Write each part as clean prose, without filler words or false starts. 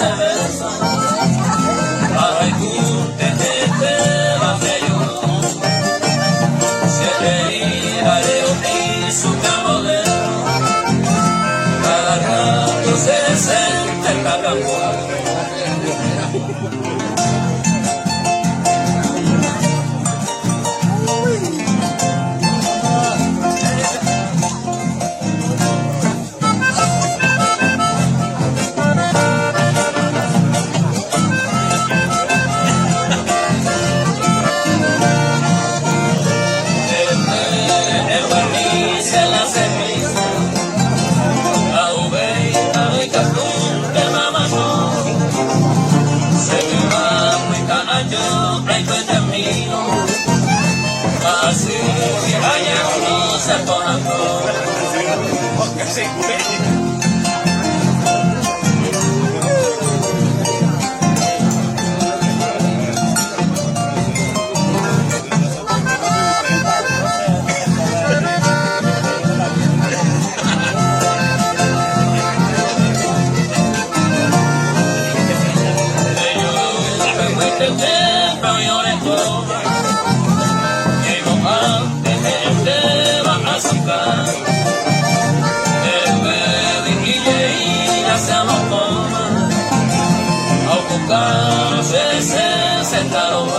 ese verso. Ay, tú te va yo. Se reirá de y su camodero. Cada rato se siente el cacambo. Así que vaya uno se ponando. Se sentaron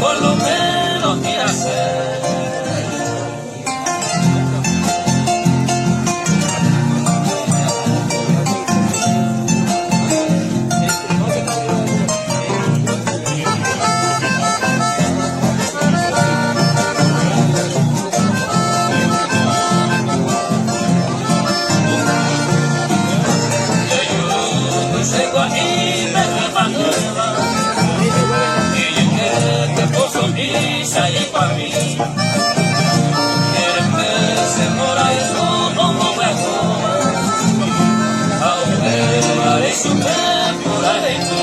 por lo menos quiere hacer. Yo sé que me nueva. Y salí para mí. Quieres verse por ahí como mejor. Aunque parece un Apuraheita.